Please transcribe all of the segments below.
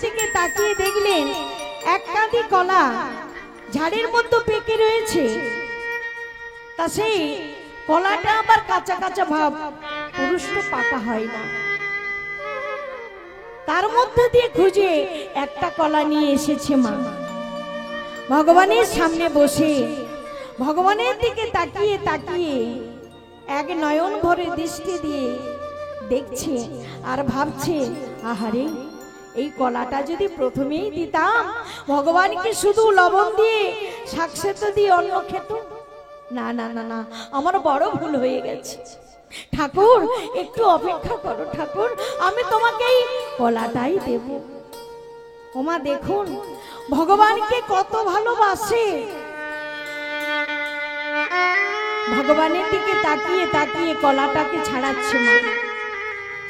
দিকে তাকিয়ে দেখলেন এক কাঁদি কলা ঝাড়ের মধ্যে পেকে রয়েছে। তা সেই কলাটা আবার কাঁচা কাঁচা ভাব, পুরুষ্ট পাকা হয় না। তার মধ্যে দিয়ে খুঁজে একটা কলা নিয়ে এসেছে মা। ভগবানের সামনে বসে ভগবানের দিকে তাকিয়ে তাকিয়ে এক নয়ন ভরে দৃষ্টি দিয়ে দেখছে আর ভাবছে, আহারে এই কলাটা যদি প্রথমেই দিতাম, ভগবানকে শুধু লবণ দিয়ে শাক সেদ্ধ দিয়ে অন্ন খেত। না না না না, আমার বড় ভুল হয়ে গেছে। ঠাকুর একটু অপেক্ষা করো ঠাকুর, আমি তোমাকে এই কলাটাই দেব। ওমা দেখুন ভগবানকে কত ভালোবাসে। ভগবানের দিকে তাকিয়ে তাকিয়ে কলাটাকে ছাড়াচ্ছে মা।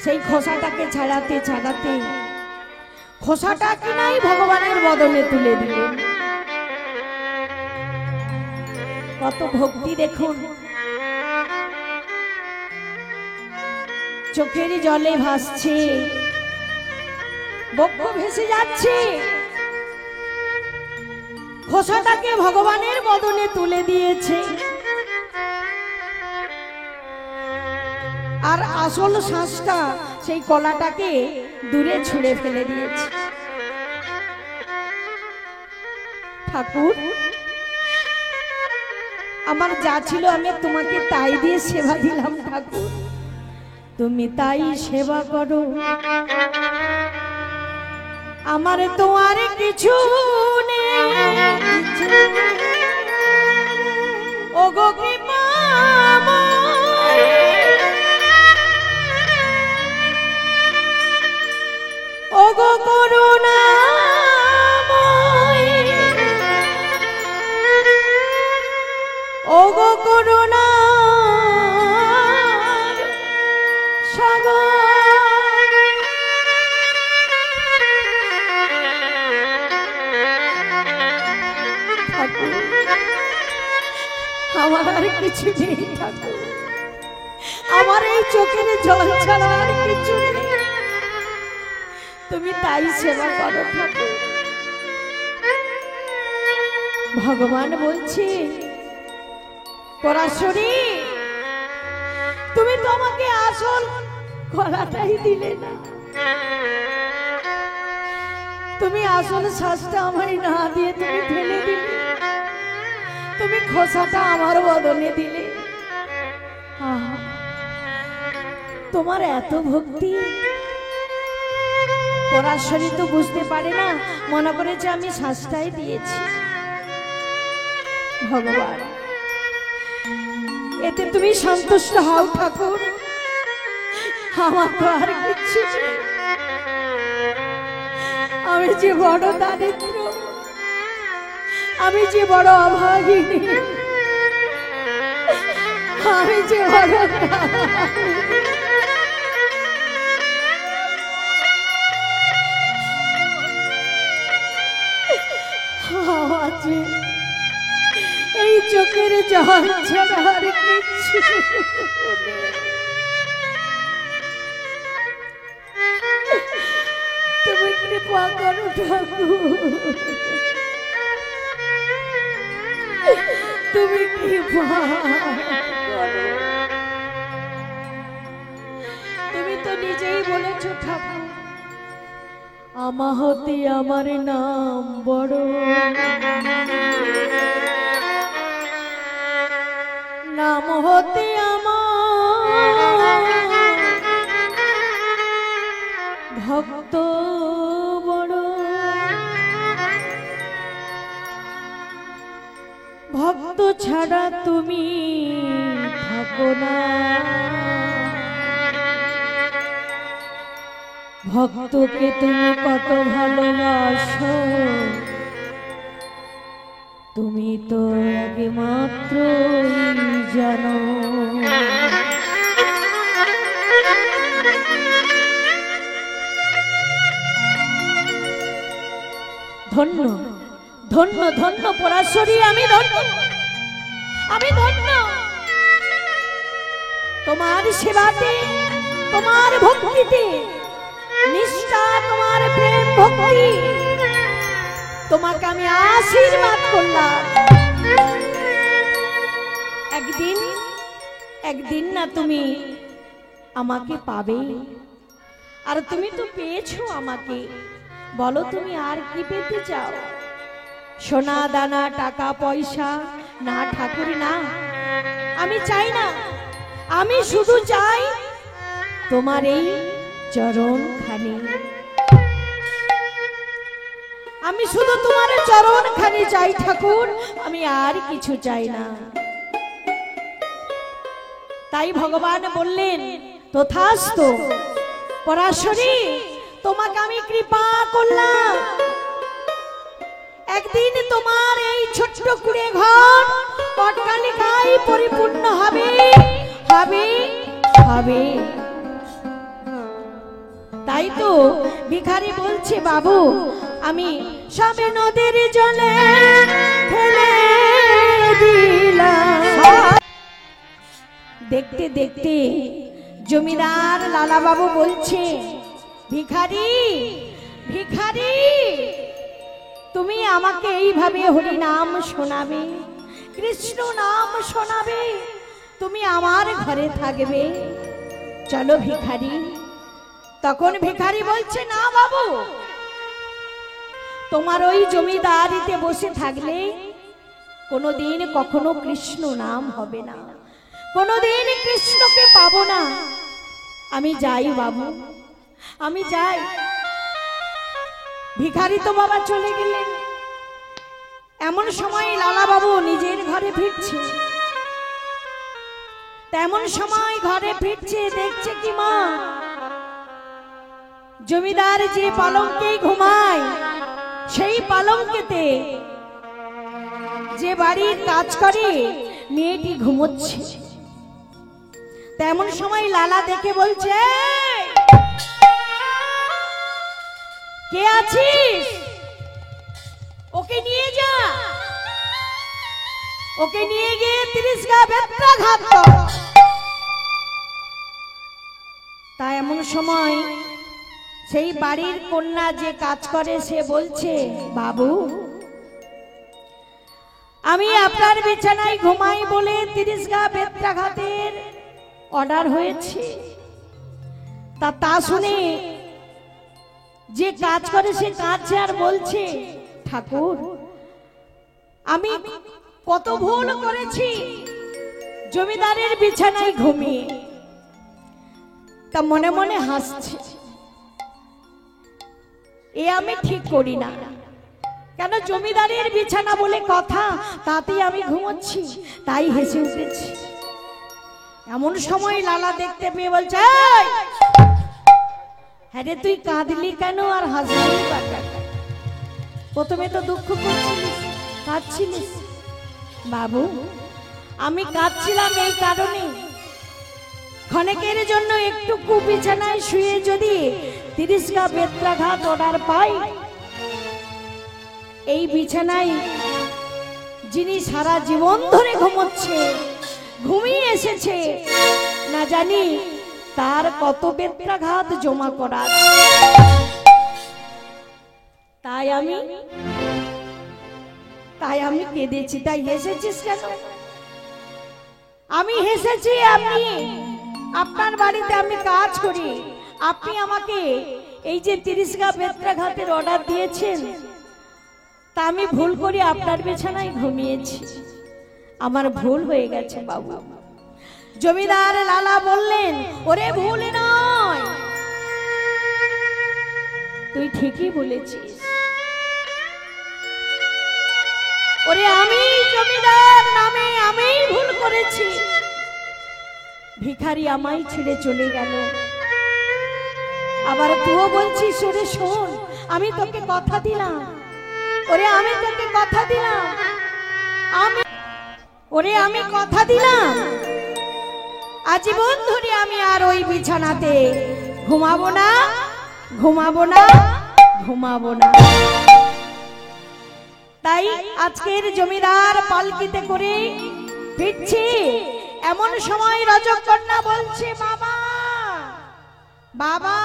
সেই খোসাটাকে ছাড়াতে ছাড়াতে খোসাটা কি নাই ভগবানের বদনে তুলে দিলেন। কত ভক্তি দেখুন, চোখের জলে ভাসছে, বক্ষ ভেসে যাচ্ছে। খোসাটাকে ভগবানের বদনে তুলে দিয়েছে, আর আসল শ্বাসটা সেই কলাটাকে দূরে ছুঁড়ে ফেলে দিয়েছে। ঠাকুর আমার যা ছিল আমি তোমাকে তাই দিয়ে সেবা দিলাম ঠাকুর, তুমি তাই সেবা করো। আমার তো আর কিছু নেই, ওগো কৃপাময়, ওগো করুণাময়, ওগো করুণার সাগর। ঠাকুর আমার আর কিছু নেই ঠাকুর, আমার এই চোখের জল ছাড়া আর কিছু নেই, তুমি তাই সেবা করো ঠাকুর। ভগবান বলছে, পরাশরী তুমি তো আমাকে আসল কলাটাই দিলে না, তুমি আসল শ্বাসটা আমায় না দিয়ে তুমি ফেলে দিলে, তুমি খোসাটা আমার বদনে দিলে। তোমার এত ভক্তি। পরাশরী তো বুঝতে পারে না, মনে করেছে আমি শ্বাসটাই দিয়েছি। ভগবান এতে তুমি সন্তুষ্ট হও ঠাকুর, আমার তো আর কিছু নেই। আমি যে বড় দারিদ্র, আমি যে বড় অভাগিনী, আমি যে বড় এই চোখের জল ছাড়া আর কিছু তুমি কৃপা করো ঠাকুর, তুমি কৃপা করো। তুমি তো নিজেই বলেছো ঠাকুর, আমাহতি আমার নাম বড়, নাম হতে আমার ভক্ত বড়, ভক্ত ছাড়া তুমি থাকো না, ভক্তকে তুমি কত ভালোবাসো, তুমি তো একমাত্র জানো। ধন্য ধন্য ধন্য পরাশরী, আমি ধন্য, আমি ধন্য তোমার সেবাতে, তোমার ভক্তিতে, নিষ্ঠা, তোমার প্রেম ভক্তি, তোমাকে আমি আশীর্বাদ করলাম। একদিন একদিন না তুমি আমাকে পাবে, আর তুমি তো পেয়েছো আমাকে। বলো তুমি আর কি পেতে চাও? সোনা দানা, টাকা পয়সা না ঠাকুর না, আমি চাই না। আমি শুধু চাই তোমার এই চরণ খানি। আমি শুধু তোমার চরণ খানি চাই ঠাকুর, আমি আর কিছু চাই না। তাই ভগবান বললেন তথাস্তু, পরাশরী তোমাকে আমি কৃপা করলাম। একদিন তোমার এই ছোট্ট কুড়ে ঘর অট্টালিকায় পরিপূর্ণ হবে হবে হবে। তাই তো ভিখারি বলছে, বাবু আমি সবে নদীর জলে ফেলে দিলাম। দেখতে দেখতে জমিদার লালা বাবু বলছে, ভিখারি ভিখারি তুমি আমাকে এইভাবে হরি নাম শোনাবে, কৃষ্ণ নাম শোনাবে, তুমি আমার ঘরে থাকবে, চলো ভিখারি। তখন ভিখারি বলছে, না বাবু, তোমার ওই জমিদারিতে বসে থাকলে কোনোদিন কখনো কৃষ্ণ নাম হবে না, কোনোদিন কৃষ্ণকে পাবো না। আমি যাই বাবু, আমি যাই। ভিখারি তো বাবা চলে গেলেন। এমন সময় লালা বাবু নিজের ঘরে ফিরছে। তেমন সময় ঘরে ফিরছে, দেখছে কি মা, জমিদার যে পালঙ্কে ঘুমায় সেই পালঙ্কেতে যে বাড়ির কাজ করে মেয়েটি ঘুমোচ্ছে। তেমন সময় লালা দেখে বলছে, কে আছিস? ওকে নিয়ে যা, ওকে নিয়ে গিয়ে 30 গা বেত্রাঘাত কর। তা এমন সময় সেই বাড়ির কন্যা যে কাজ করে সে বলছে, বাবু আমি আপনার বিছানায় ঘুমাই বলে 30 গা বেত্রাঘাতের অর্ডার হয়েছে। তা শুনে যে কাজ করে সে কাঁদছে আর বলছে, ঠাকুর আমি কত ভুল করেছি জমিদারের বিছানায় ঘুমিয়ে। তা মনে মনে হাসছে, এ আমি ঠিক করি না, কেন জমিদারের বিছানা বলে কথা, তাতেই আমি ঘুমোচ্ছি, তাই হেসে উঠেছি। এমন সময় লালা দেখতে পেয়ে বলছে, হ্যাঁ রে তুই কাঁদলি কেন আর হাসলি? প্রথমে তো দুঃখ করছিলিস, কাঁদছিলিস। বাবু আমি কাঁদছিলাম এই কারণে, ক্ষণেকের জন্য একটু বিছানায় শুয়ে যদি 30 গা বেত্রাঘাত অর্ডার পাই, এই বিছানায় যিনি সারা জীবন ধরে ঘুমোচ্ছে, ঘুমিয়ে এসেছে, না জানি তার কত বেত্রাঘাত জমা করা। তাই আমি কেঁদেছি। তাই হেসেছিস কেন? আমি হেসেছি, আপনি আপনার বাড়িতে আমি কাজ করি, আপনি আমাকে এই যে 30 গা বেত্রাঘাতের অর্ডার দিয়েছেন, তা আমি ভুল করে আপনার বিছানায় ঘুমিয়েছি, আমার ভুল হয়ে গেছে বাবু। জমিদার লালা বললেন, ওরে ভুল নয়, তুই ঠিকই বলেছিস। ওরে আমি জমিদার নামে আমি ভুল করেছি, ভিখারি আমায় ছেড়ে চলে গেল। আবার তুইও বলছিস, ওরে শোন আমি তোকে কথা দিলাম, ওরে আমি তোকে কথা দিলাম, আমি কথা দিলাম আজীবন ধরে আমি আর ওই বিছানাতে ঘুমাবো না, ঘুমাবো না, ঘুমাবো না। তাই আজকের জমিদার পালকিতে করে ফিরছে। এমন সময় রজকন্যা বলছে, বাবা বাবা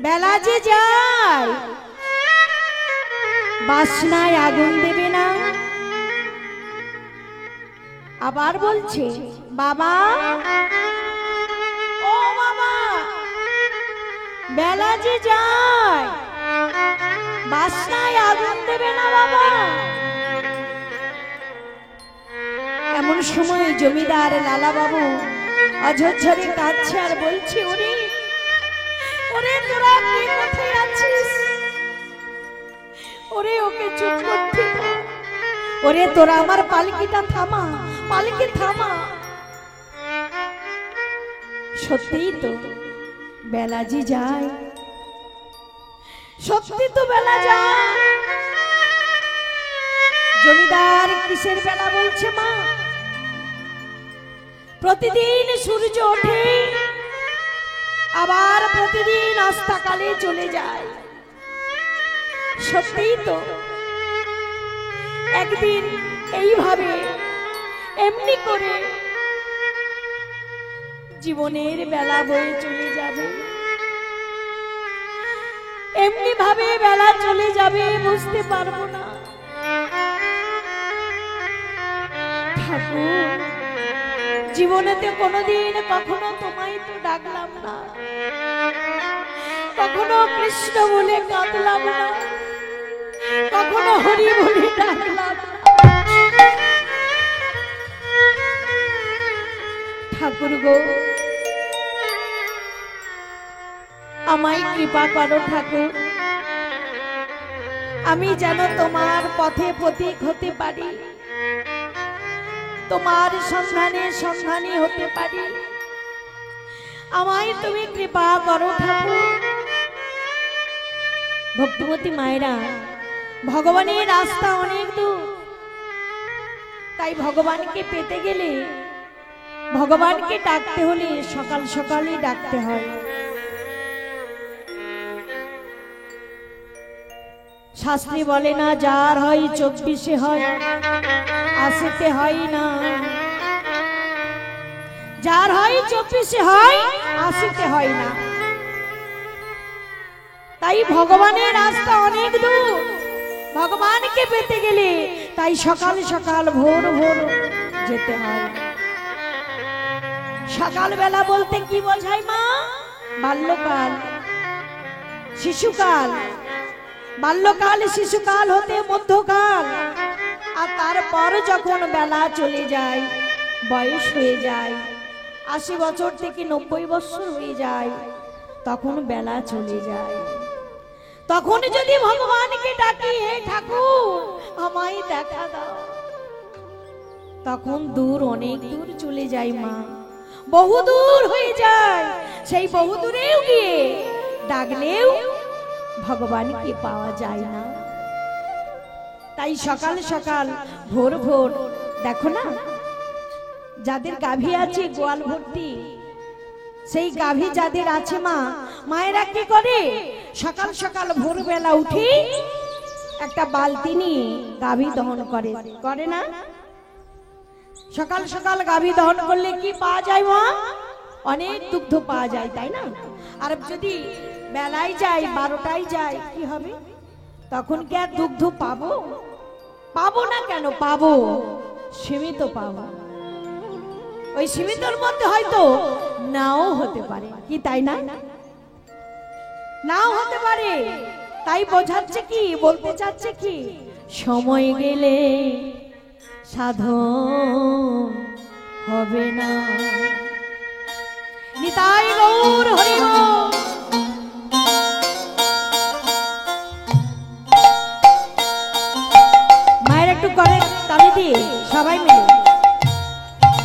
বেলা যে যায় বাসনায় আগুন দেবে না। আবার বলছে বাবা, ও বাবা, বেলা যে যায় বাসনায় আগুন দেবে না বাবা। এমন সময় জমিদার লালা বাবু অঝরঝরে কাঁদছে আর বলছে, ওরে ওরে তোরা কে কোথায় আছিস? ওরে ওকে চুপ করতে, ওরে তোরা আমার পালকিটা থামা, পালকি থামা। সত্যিই তো বেলা যে যায়, সত্যি তো বেলা যায়। জমিদার কিসের বেলা বলছে মা? প্রতিদিন সূর্য ওঠে আবার প্রতিদিন অস্তকালে চলে যায়। সত্যিই তো একদিন এইভাবে এমনি করে জীবনের বেলা বয়ে চলে যাবে, এমনি ভাবে বেলা চলে যাবে, বুঝতে পারবো না। ঠাকুর, জীবনেতে কোনোদিন কখনো তোমায় তো ডাকলাম না, কখনো কৃষ্ণ বলে কাঁদলাম না, কখনো হরি বলে ডাকলাম না। ঠাকুর গো, আমায় কৃপা করো ঠাকুর, আমি যেন তোমার পথে পথিক হতে পারি, তোমার সন্ধানে সন্ধানী হতে পারি। আমায় তুমি কৃপা করো ঠাকুর। ভক্তিমতী মায়েরা, ভগবানের রাস্তা অনেক দূর, তাই ভগবানকে পেতে গেলে, ভগবানকে ডাকতে হলে সকাল সকালই ডাকতে হয়। শাস্ত্রী বলে না, যার হয় 24-এ হয়, আসতে হয় না। যার হয় 24-এ হয়, আসতে হয় না। তাই ভগবানের রাস্তা অনেক দূর, ভগবানকে পেতে গেলে তাই সকাল সকাল ভোর ভোর যেতে হয়। সকালবেলা বলতে কি বোঝায় মা? বাল্যকাল, শিশুকাল, বাল্যকাল শিশুকাল হতে মধ্যকাল, আর তারপর যখন বেলা চলে যায়, বয়স হয়ে যায়, 80 বছর থেকে 90 বছর হয়ে যায়, তখন বেলা চলে যায়। তখন যদি ভগবানকে ডাকি, হে ঠাকুর আমায় দেখা দাও, তখন দূর, অনেক দূর চলে যায় মা, বহু দূর হয়ে যায়। সেই বহু দূরেও গিয়ে ডাকলেও ভগবানকে পাওয়া যায় না। তাই সকাল সকাল ভোর ভোর, দেখো না, যাদের গাভী আছে গোয়াল ভর্তি, সেই গাভী যাদের আছে মা, মায়েরা কি করে? সকাল সকাল ভোরবেলা উঠে একটা বালতি নিয়ে গাভী দহন করে, করে না? সকাল সকাল গাভী দহন করলে কি পাওয়া যায় মা? অনেক দুগ্ধ পাওয়া যায়, তাই না? আর যদি বেলায় যায়, 12টায় যায়, কি হবে? তখন কি আর দুগ্ধ পাবো? পাবো না কেন? পাবো, সীমিত পাবো। ওই সীমিতর মধ্যে হয়তো নাও হতে পারে, কি তাই না? নাও হতে পারে। তাই বোঝাচ্ছে কি, বলতে চাচ্ছে কি, সময় গেলে সাধন হবে না। নিতাই গৌর হরি গৌর। মায়ের একটু করে তালি দিয়ে সবাই মিলে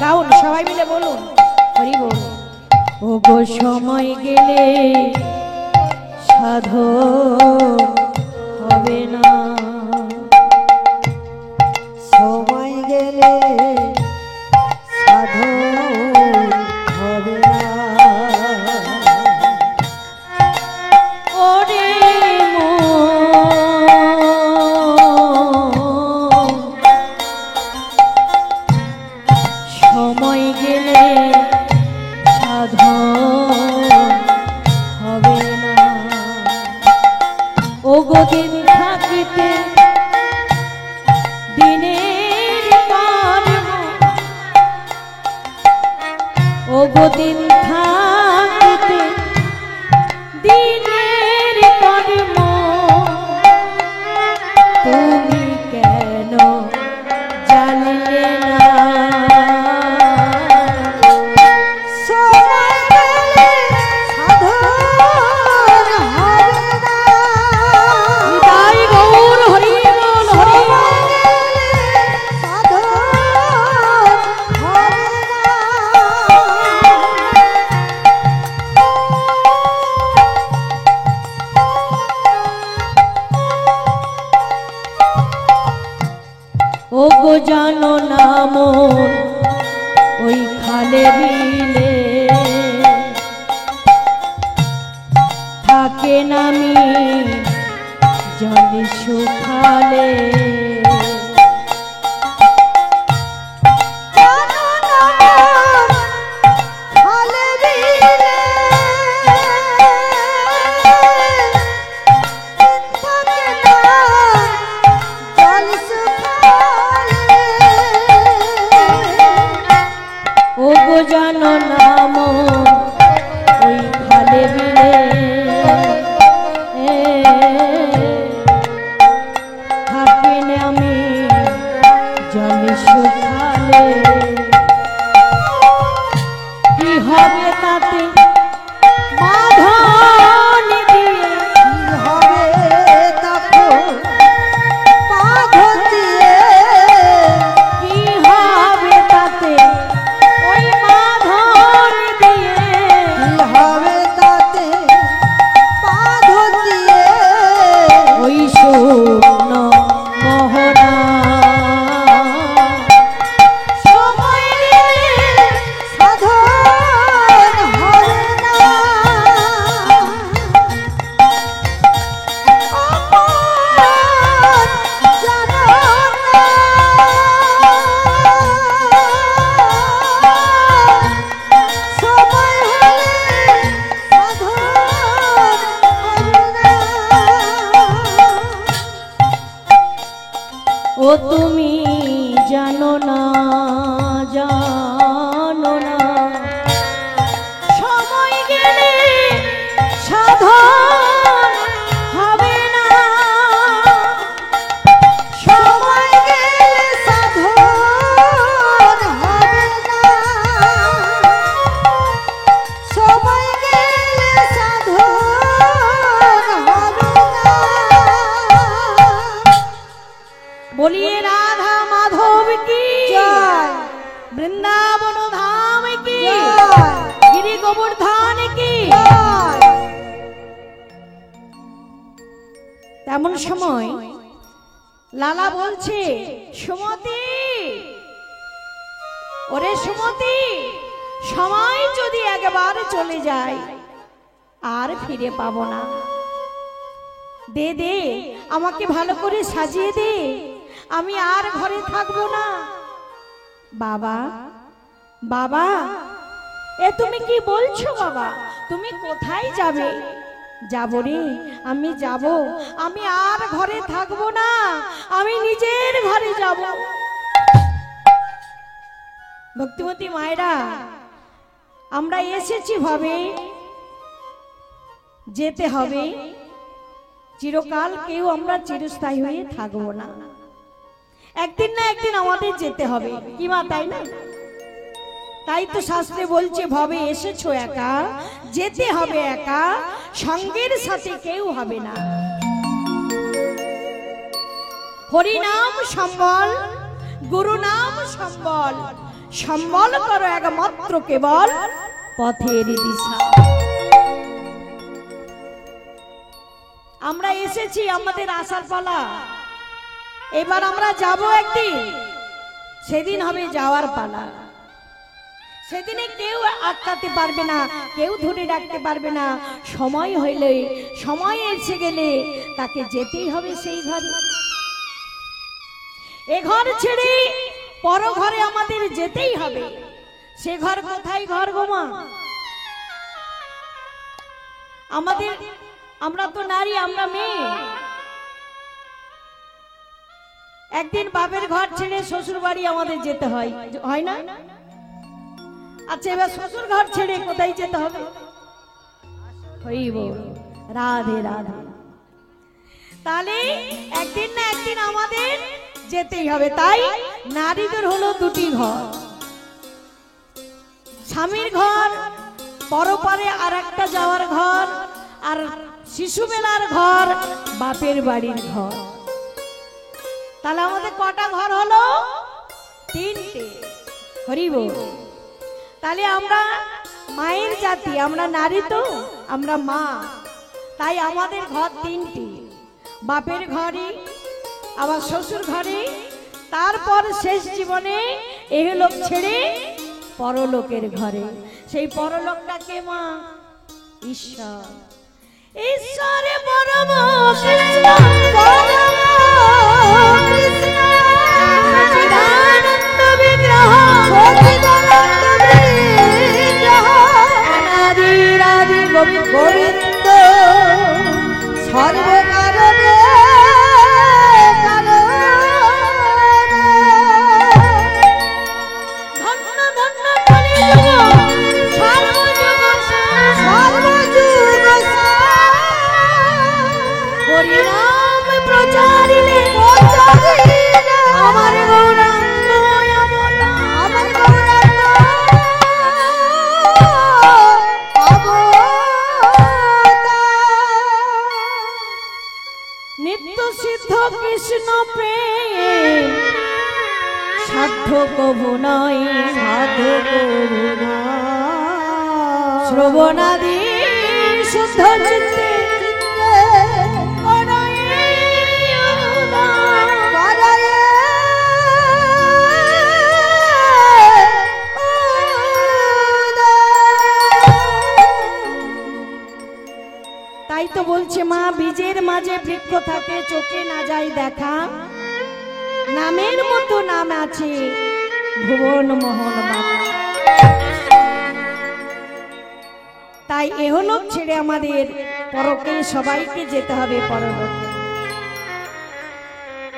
গাউন, সবাই মিলে বলুন হরি বল। ও গো সময় গেলে সাধন হবে না, সময় গেলে সাধন হবে না। ওরে সময় গেলে সাধন হবে না। ওগো দিন থাকতে দিনের কর্ম তুমি কেন জানলে না সময় গেলে সাধন হবে না। তাই গৌর হরি বল হরি বল। সাধন হবে না। ওগো জানো না মন ওই খালে বিলে থাকে নামি জলে শুকালে জানো না মন খালে বিলে থাকে না জল শুকালে। ওগো জানো না মন ওই খালে বিলে থাকে নামি জলে শুকালে কি হবে তাতে বাঁধন দিয়ে কি হবে তখন বাঁধন দিয়ে? কি হবে তাতে ওই বাঁধন দিয়ে কি হবে তাতে বাঁধন দিয়ে? ওই শূন্য মোহনা সময় গেলে সাধন হবে না। অমন জানো না। সময় হলে সাধন হবে না। ও তুমি জানো না জানো না সময় গেলে সাধন হবে না সময় গেলে সাধন হবে না। সময় গেলে সাধন হবে না। বলিয়ে রাধা মাধব কি জয় বৃন্দাবন ধাম কি জয় গিরি গোবর্ধন কি জয়। তেমন সময় লালা বলছে সুমতি ওরে সুমতি সময় যদি একবার চলে যায় আর ফিরে পাবো না দে দে আমাকে ভালো করে সাজিয়ে দে আমি আর ঘরে থাকবো না বাবা বাবা এ তুমি কি বলছো বাবা তুমি কোথায় যাবে যাব রে আমি যাব আমি আর ঘরে থাকবো না আমি নিজের ঘরে যাব ভক্তিমতী মায়েরা আমরা এসেছি ভাবে যেতে হবে চিরকাল কেউ আমরা চিরস্থায়ী হয়ে থাকবো না একদিন না একদিন আমাদের যেতে হবে কি মা তাই না তাই তো শাস্ত্রে বলছে ভবে এসেছো একা যেতে হবে একা সঙ্গের সাথে কেউ হবে না হরি নাম সম্বল গুরু নাম সম্বল সম্বল করো একমাত্র কেবল পথের দিশা আমরা এসেছি আমাদের আশার পালা এবার আমরা যাব একদিন সেদিন হবে যাওয়ার পালা সেদিনে কেউ আটকাতে পারবে না কেউ ধরে রাখতে পারবে না সময় হইলে সময় এসে গেলে তাকে যেতেই হবে সেই ঘরে এ ঘর ছেড়ে পর ঘরে আমাদের যেতেই হবে সে ঘর কোথায় ঘর গোমা আমাদের আমরা তো নারী আমরা মেয়ে একদিন বাপের ঘর ছেড়ে শ্বশুর বাড়ি আমাদের যেতে হয় হয় না আচ্ছা এবার শ্বশুর ঘর ছেড়ে কোথায় যেতে হবে? হইব রাধে রাধে। তাহলে একদিন না একদিন আমাদের যেতেই হবে। তাই নারীদের হলো দুটি ঘর, স্বামীর ঘর, পরপারে আর একটা যাওয়ার ঘর, আর শিশুবেলার ঘর বাপের বাড়ির ঘর। তাহলে আমাদের কটা ঘর হলো? তিনটে। হরিব। তাহলে আমরা মায়ের জাতি, আমরা নারী তো, আমরা মা, তাই আমাদের ঘর তিনটি, বাপের ঘরে, আবার শ্বশুর ঘরে, তারপর শেষ জীবনে এহলোক ছেড়ে পরলোকের ঘরে। সেই পরলোকটাকে মা ঈশ্বর, ঈশ্বরে পরম কৃষ্ণ, পরম কৃষ্ণ, সচ্চিদানন্দ বিগ্রহ, সচ্চিদানন্দ বিগ্রহ, অনাদি রাধি গোবিন্দ, সর্বে কারণে ধন্য ধন্য কলিযুগ, সর্বযুগ সর্বযুগ হরিনাম প্রচারিলে আমার গৌরাঙ্গ আমার গৌরাঙ্গ নিত্য সিদ্ধ কৃষ্ণ প্রেম সাধ্য কভু নয়, সাধ্য কভু নয়, শ্রবণাদি শুদ্ধ চিত্তে তাই তো বলছে মা, বীজের মাঝে বৃক্ষ থাকে, চোখে না যায় দেখা, নামের মতো নাম আছে ভুবন মোহন বাবা। তাই এহলোক ছেড়ে আমাদের পরকে সবাইকে যেতে হবে পরলোকে।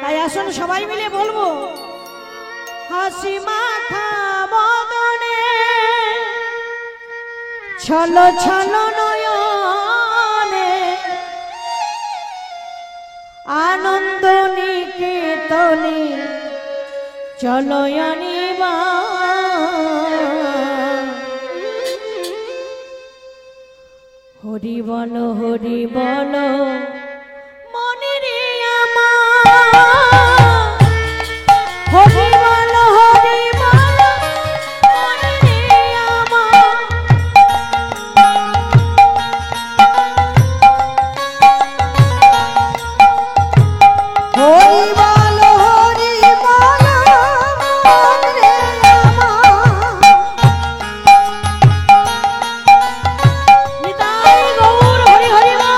তাই আসুন সবাই মিলে বলবো, হাসি মাখা বদনে ছলো ছলো নয়নে আনন্দ নিকেতনে চলো আনিবা, হরি বলো হরি বলো মনে রে আমার, হরি বলো হরি বলো মনে রে আমার, হরি বলো হরি বলো মনে রে আমার, নিতাই গৌর হরি হরি বল।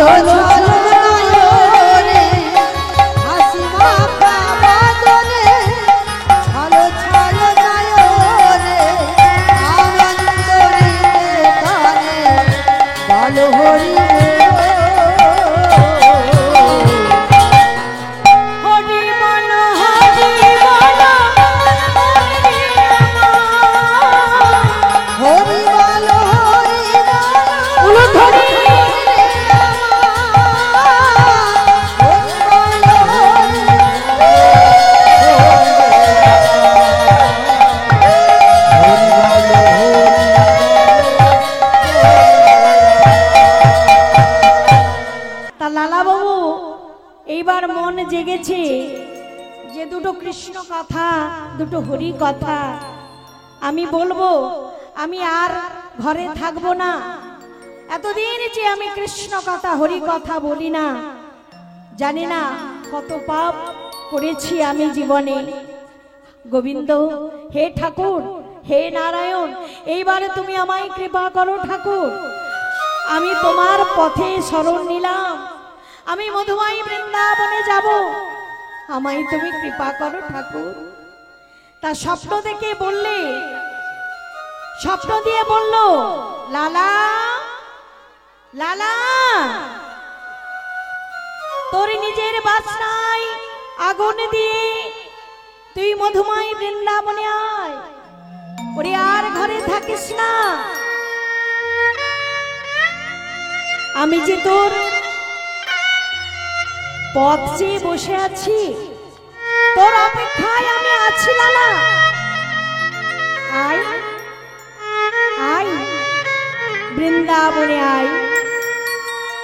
ছলো ছলো নয়নে হাসি মাখা বদনে ছলো ছলো নয়নে আনন্দ নিকেতনে বলো হরি এইবার মন জেগেছে যে দুটো কৃষ্ণ কথা দুটো হরি কথা আমি বলবো। আমি আর ঘরে থাকবো না। এতদিন যে আমি কৃষ্ণ কথা হরি কথা বলি না, জানি না কত পাপ করেছি আমি জীবনে। গোবিন্দ, হে ঠাকুর, হে নারায়ণ, এইবারে তুমি আমায় কৃপা করো ঠাকুর। আমি তোমার পথে শরণ নিলাম, আমি মধুময় বৃন্দাবনে যাব, আমায় তুমি কৃপা করো ঠাকুর। তা স্বপ্ন দেখে বললে, স্বপ্ন দিয়ে বলল, লালা লালা তোর নিজের বাসনায় আগুন দিয়ে তুই মধুময় বৃন্দাবনে আয়, ওরে আর ঘরে থাকিস না। আমি যে তোর পথ চেয়ে বসে আছি, তোর অপেক্ষায় আমি আছি লালা। আয় আয় বৃন্দাবনে আয়,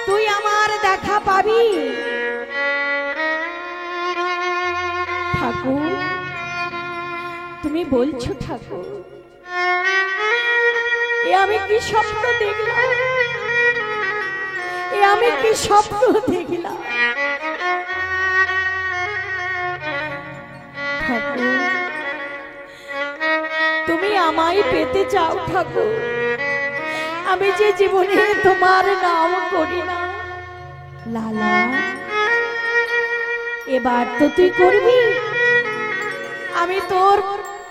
তুই আমার দেখা পাবি। ঠাকুর, তুমি বলছো ঠাকুর, এ আমি কি স্বপ্ন দেখলাম, এ আমি কি স্বপ্ন দেখলাম। ঠাকুর, তুমি আমায় পেতে চাও ঠাকুর, আমি যে জীবনে তোমার নাম করি না। লালা, এবার তো তুই করবি, আমি তোর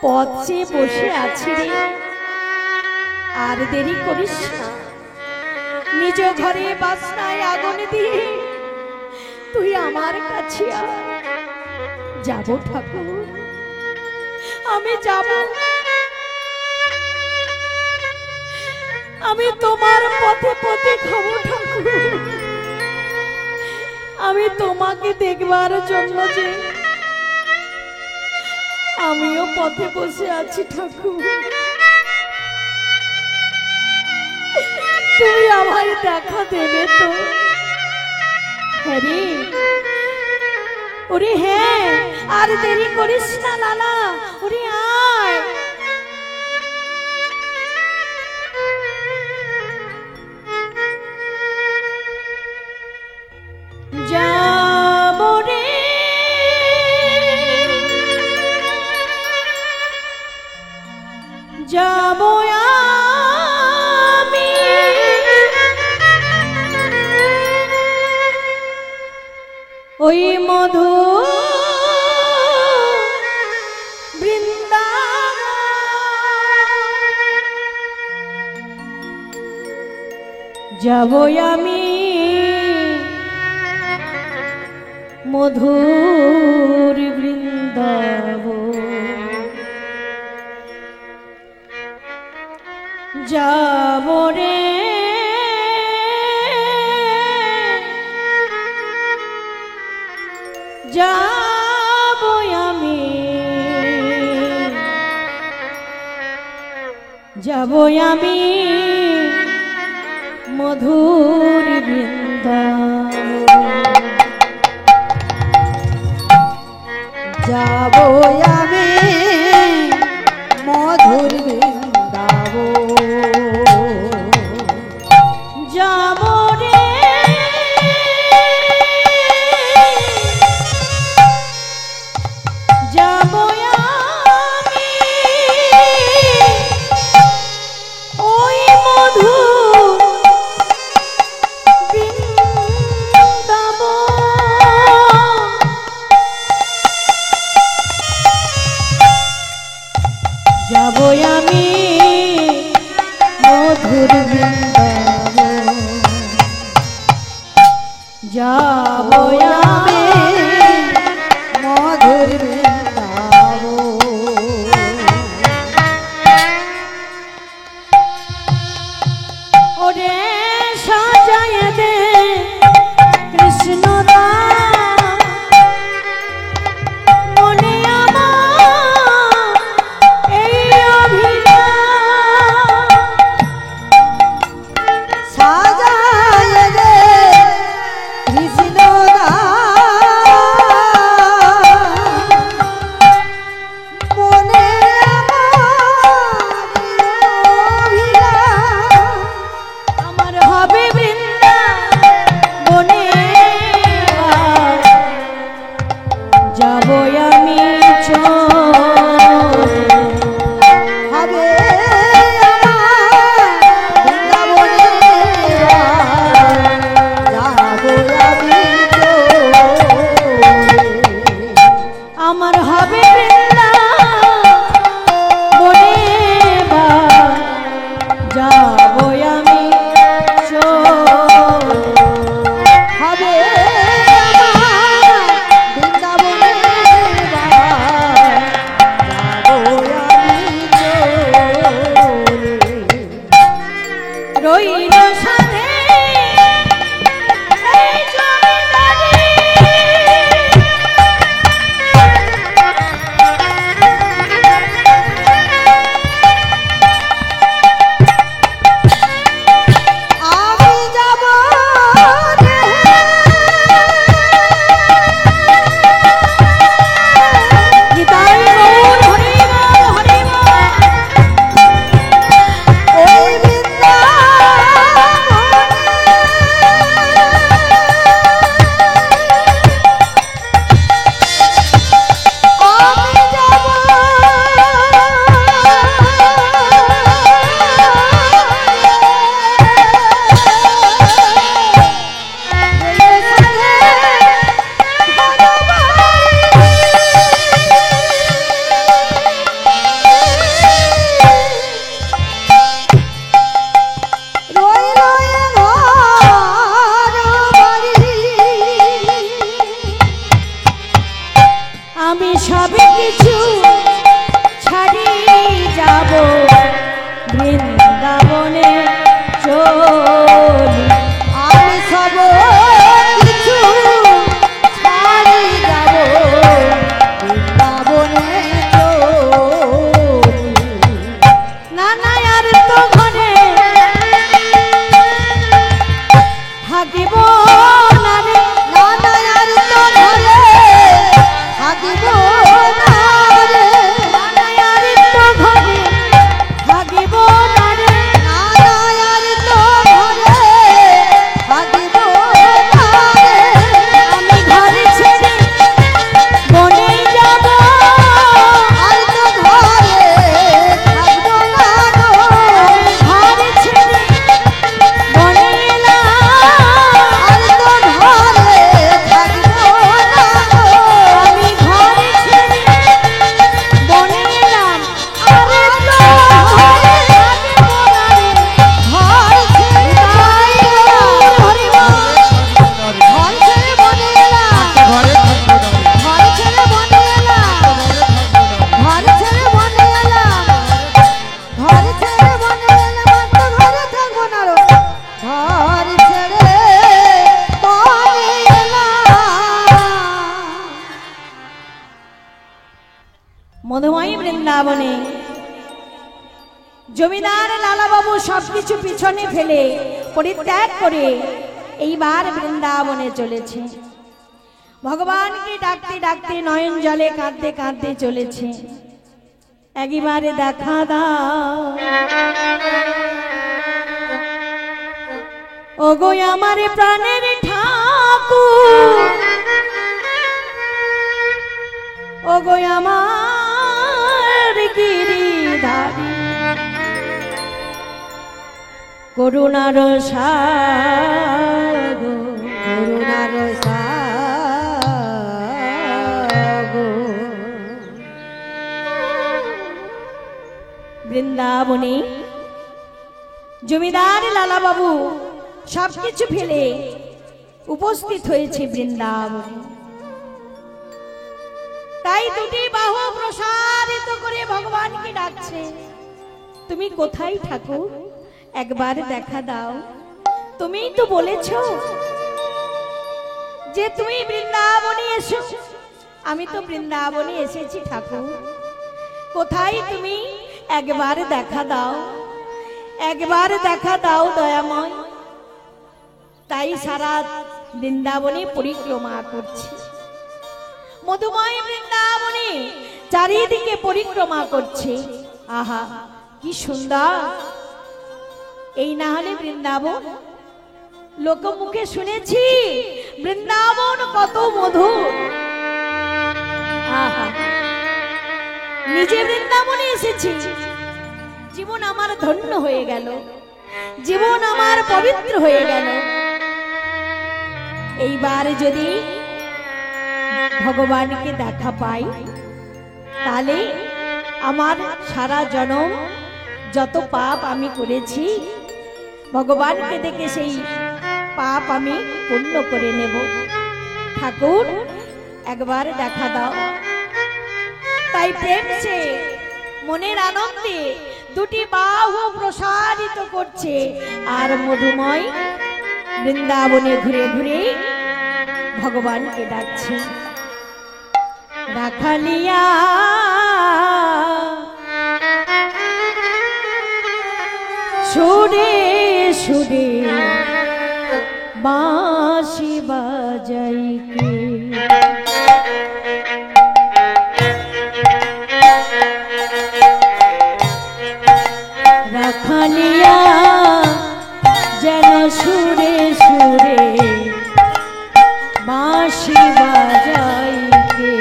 পথ চেয়ে বসে আছি রে। আর দেরি করিস না, নিজ ঘরে বাসনায় আগুন দিয়ে তুই আমার কাছে আয়। যাব ঠাকুর, আমি যাব, আমি তোমার পথে পথে খাবো ঠাকুর। আমি তোমাকে দেখবার জন্য যে আমিও পথে বসে আছি ঠাকুর, তুমি আমায় দেখা দেবে তো? হ্যাঁ, ওরে হ্যাঁ, আর দেরি করিস না লালা, ওরে আয়। যাবো রে যাবো আমি, ওই মধু বৃন্দাবন, যাবো আমি মধুর বৃন্দাবন, যাবো রে যাবো আমি, যাবো আমি মধুর বৃন্দাবন, যাবো আমি মধুর বৃন্দাবন, যাবো রে যাবো আমি ওই মধুর যাবো আমি মধুর বৃন্দাবন। ওরে সাজায় দে কৃষ্ণ মনে আমার এই অভিলাষ সাজায় রে কৃষ্ণ মনে আমার হবে বৃন্দাবনে যাবো আমি চলে হবে আমার বৃন্দাবনে আমার হবে বৃন্দাবনে যাবো আমি চলে হবে বৃন্দাবনে রইল সাধে এই জমিদারি আমি যাব রে নিতাই গৌর হরি বল হরি বল ওই আমি যাব রইল ঘর বাড়ি আমি সবে কিছু ছাড়ি যাব বৃন্দাবনে চলি আমি সব কিছু ছাড়ি যাব বৃন্দাবনে চলি। না না আর তো ঘরে থাকিব না রে নানা আর তো ঘরে থাকিব না রে। না না আর তো ঘরে থাকিব না রে নানা আর তো ঘরে থাকিব না রে। আমি ঘরে ছেড়ে বনে যাব আর তো ঘরে থাকব না গো। ঘরে ছেড়ে বনে এলাম আর তো ঘরে থাকব না গো। আমি ঘরে ছেড়ে বনে এলাম আরে তো ঘরে থাকিব না রে ঘর ছেড়ে হরি বল ঘর ছেড়ে বনে এলাম। ঘর ছেড়ে বনে এলাম। ঘর ছেড়ে বনে এলাম। ঘর ছেড়ে বনে এলাম। আর তো ঘরে থাকবো না রো। ঘর ছেড়ে বনে এলাম। মধুময়ী বৃন্দাবনে জমিদার লালাবাবু সবকিছু পিছনে ফেলে পরিত্যাগ করে এইবার বৃন্দাবনে চলেছে। ভগবানকে ডাকতে ডাকতে নয়ন জলে কাঁদতে কাঁদতে চলেছে। একবারে দেখা দাও ওগো আমার প্রাণের ঠাকুর, ওগো আমার গিরিধারী, করুণার সাগর, করুণার সাগর। বৃন্দাবনে জমিদার লালাবাবু সবকিছু ফেলে উপস্থিত হয়েছে বৃন্দাবনে। তাই দুটি বাহু প্রসারিত করে ভগবানকে ডাকছে, তুমি কোথায় ঠাকুর, একবার দেখা দাও। তুমিই তো বলেছ যে তুমি বৃন্দাবনে এসো, আমি তো বৃন্দাবনে এসেছি ঠাকুর, কোথায় তুমি, একবার দেখা দাও, একবার দেখা দাও দয়াময়। তাই সারা বৃন্দাবনে পরিক্রমা করছি, মধুময় বৃন্দাবনে চারিদিকে পরিক্রমা করছে। আহা কি সুন্দর, এই না হলে বৃন্দাবন? লোকমুখে শুনেছি বৃন্দাবন কত মধুর। আহা, নিজে বৃন্দাবনে এসেছি, জীবন আমার ধন্য হয়ে গেল, জীবন আমার পবিত্র হয়ে গেল। এইবার যদি ভগবানকে দেখা পাই, তাহলে আমার সারা জনম যত পাপ আমি করেছি, ভগবানকে দেখে সেই পাপ আমি পূর্ণ করে নেব। ঠাকুর একবার দেখা দাও। তাই প্রেম সে মনের আনন্দে দুটি বাহু প্রসারিত করছে, আর মধুময় বৃন্দাবনে ঘুরে ঘুরে ভগবানকে ডাকছে। রাখালিয়া সুরে সুরে বাঁশি বাজাইকে, রাখালিয়া যেন সুরে সুরে বাঁশি বাজাইকে।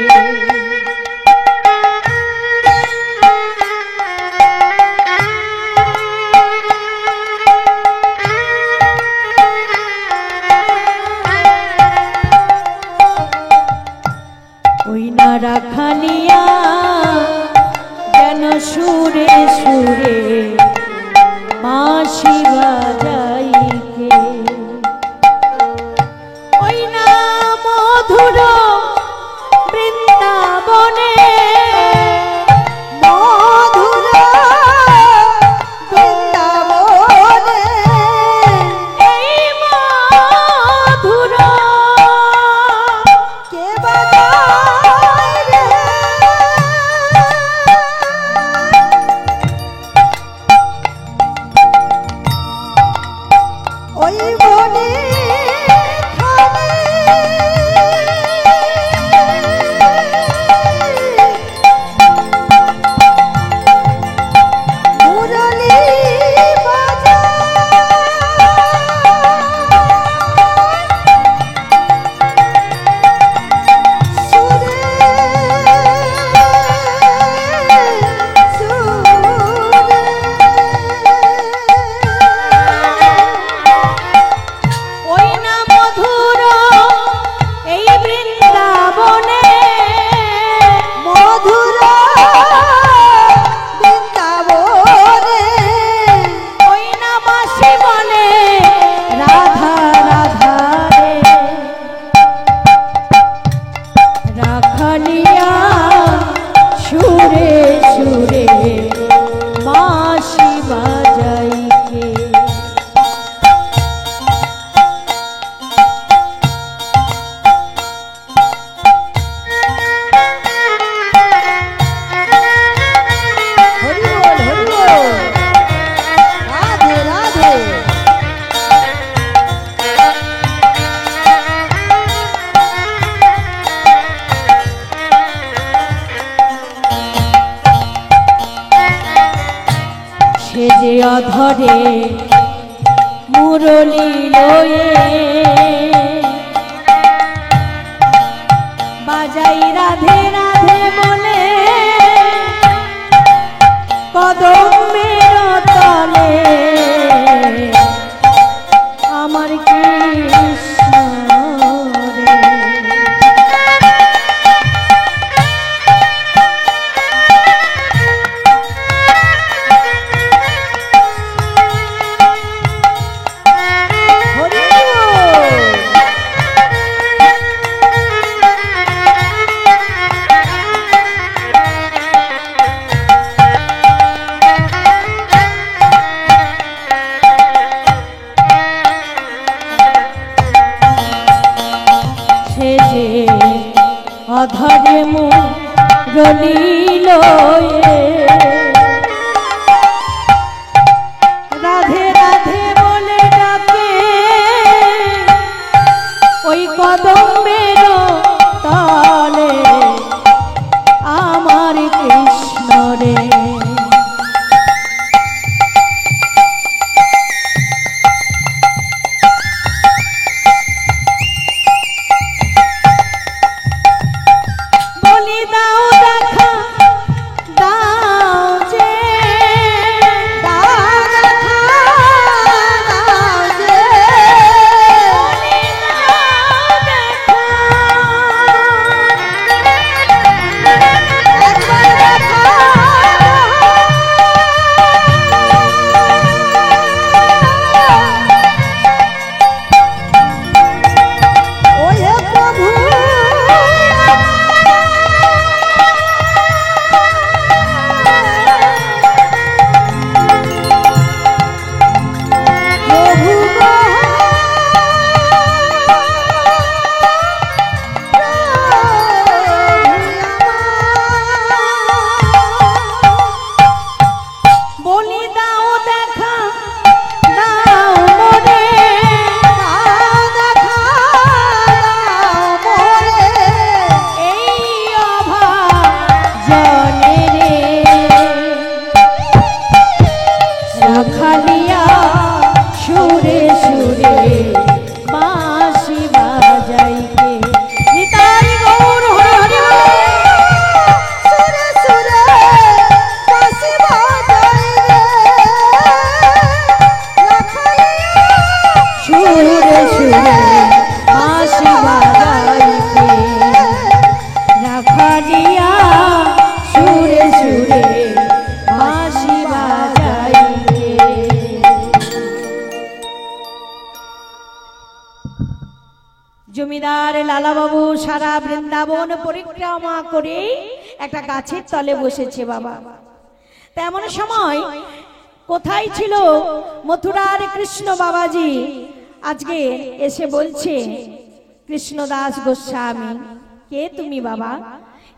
ওই না রাখালিয়া যেন সুরে সুরে বাঁশি বাজাইকে, ওই না মধুর বৃন্দাবনে, মধুর বৃন্দাবনে, এই মধুর কে বাজায় রে, ওই বনে খানে মুরলী বাজায়, সুরে ওই না মধুর এই বৃন্দাবনে, মধুর বৃন্দাবনে, ওই না বাঁশি বলে রাধা রাধা রে। রাখালিয়া সুরে সুরে বাঁশি বাজাইকে, হরি বল হরি বল, রাধে রাধে। সে যে অধরে মুরলী লয়ে বাজাই রাধে রাধে বলে, কদমের তলে আমার কৃষ্ণ রে। হরি বল। অধরে মুরলিল রাধে রাধে বলে ডাকে ওই কদম্বের তলে আমার কৃষ্ণ রে। জমিদার লালা বাবু সারা বৃন্দাবন পরিক্রমা করে একটা গাছের তলে বসেছে বাবা। তেমন সময় কোথায় ছিল মথুরার কৃষ্ণ বাবাজি, আজকে এসে বলছে কৃষ্ণদাস গোস্বামী, কে তুমি বাবা,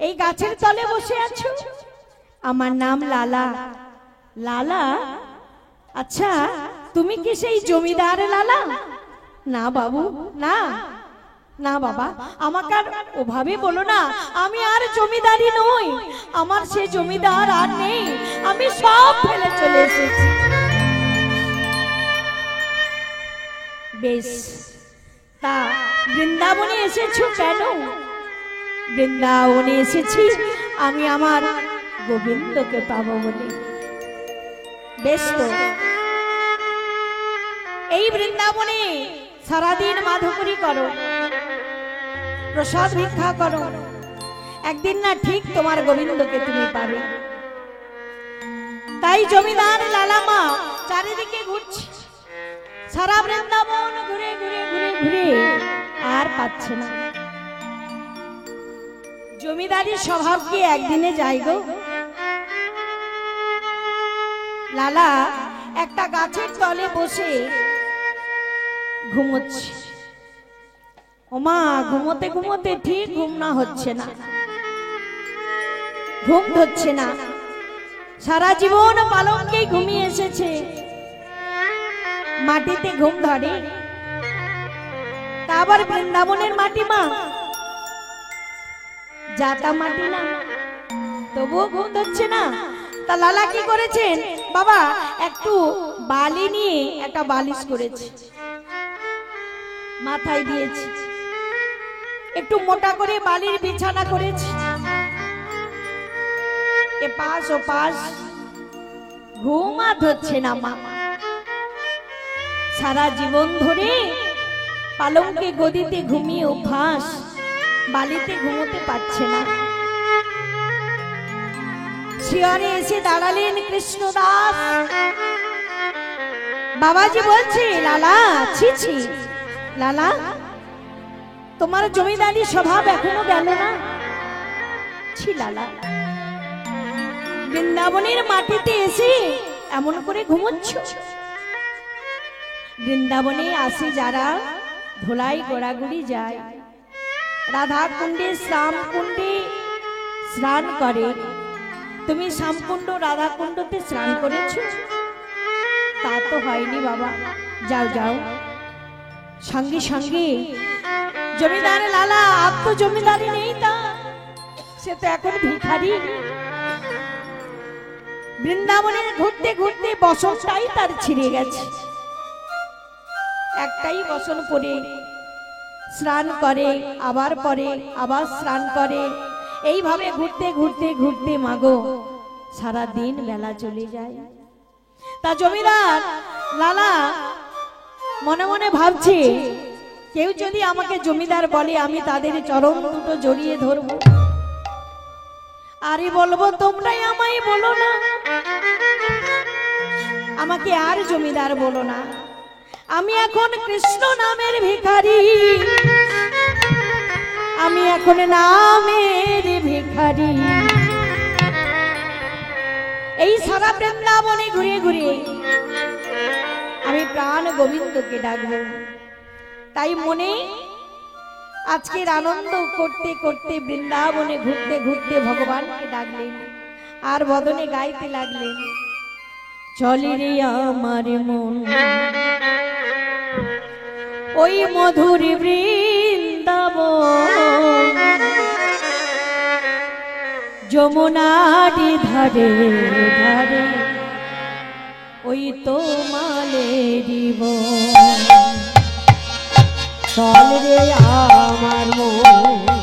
এই গাছের তলে বসে আছো? আমার নাম লালা। লালা? আচ্ছা, তুমি কি সেই জমিদার লালা? না বাবু, না না বাবা, আমাকে আর ওভাবে বলো না, আমি আর জমিদারি নই, আমার সে জমিদার আর নেই, আমি সব ফেলে চলে এসেছি। বেশ, তা বৃন্দাবনে এসেছো কেন? বৃন্দাবনে এসেছি আমি আমার গোবিন্দকে পাবো বলে। বেশ তো, এই বৃন্দাবনে সারাদিন মাধুকরী করো, প্রসাদ ভিক্ষা করো, একদিন না ঠিক তোমার গোবিন্দকে তুমি পাবে। তাই জমিদার লালামা চারিদিকে ঘুরছে, সারা বৃন্দাবন ঘুরে ঘুরে ঘুরে ঘুরে আর পাচ্ছে না। জমিদারির স্বভাব কি একদিনে যায় গো? লালা একটা গাছের তলে বসে ঘুমোচ্ছে। ওমা, ঘুমোতে ঘুমোতে ঠিক ঘুম না হচ্ছে না, ঘুম ধরছে না, সারা জীবন পালঙ্কেই ঘুমিয়ে এসেছে, মাটিতে ঘুম ধরে? তা আবার বৃন্দাবনের মাটি মা, জাতা মাটি না, তবুও ঘুম ধরছে না। তা লালা কি করেছেন বাবা, একটু বালি নিয়ে একটা বালিশ করেছে, মাথায় দিয়েছি, একটু মোটা করে বালির বিছানা করেছি, এপাশ ওপাশ, ঘুম আর ধরছে না মা। সারা জীবন ধরে পালঙ্কে গদিতে ঘুমিয়ে অভ্যাস, বালিতে ঘুমোতে পারছে না। শিয়রে এসে দাঁড়ালেন কৃষ্ণদাস। বাবাজি বলছে, লালা, ছি ছি লালা, তোমার জমিদারি স্বভাব এখনো গেল না? ছি লালা, বৃন্দাবনের মাটিতে এসে এমন করে ঘুমোচ্ছ? বৃন্দাবনে আসে যারা ধোলাই গোড়াগুড়ি যায়, রাধা কুণ্ডে শ্যাম কুণ্ডে স্নান করে। তুমি শ্যামকুণ্ড রাধা কুণ্ডতে স্নান করেছো? তা তো হয়নি বাবা। যাও যাও। সঙ্গে সঙ্গে জমিদার লালা, আর তো জমিদারি নেই, তা সে তো এখন ভিখারি। বৃন্দাবনে ঘুরতে ঘুরতে বসনটাই তার ছিঁড়ে গেছে। একটাই বসন পরে স্নান করে, আবার পরে আবার স্নান করে। এইভাবে ঘুরতে ঘুরতে ঘুরতে মাগো সারা দিন বেলা চলে যায়। তা জমিদার লালা মনে মনে ভাবছে, কেউ যদি আমাকে জমিদার বলে আমি তাদের চরণ দুটো জড়িয়ে ধরবো। আরে বলবো তোমরাই আমায় বলো না, আমাকে আর জমিদার বলো না। আমি এখন কৃষ্ণ নামের ভিখারি, আমি এখন নামের ভিখারি। এই সারা বৃন্দাবনে ঘুরে ঘুরে আমি প্রাণ গোবিন্দকে ডাকবো। তাই মনে আজকের আনন্দ করতে করতে বৃন্দাবনে ঘুরতে ঘুরতে ভগবানকে ডাকলেন, আর বদনে গাইতে লাগলেন, চলে রে আমার মন ওই মধুর বৃন্দাবন, যমুনারি ধারে ধারে ওই তো মালেরি বন। চল রে আমার মন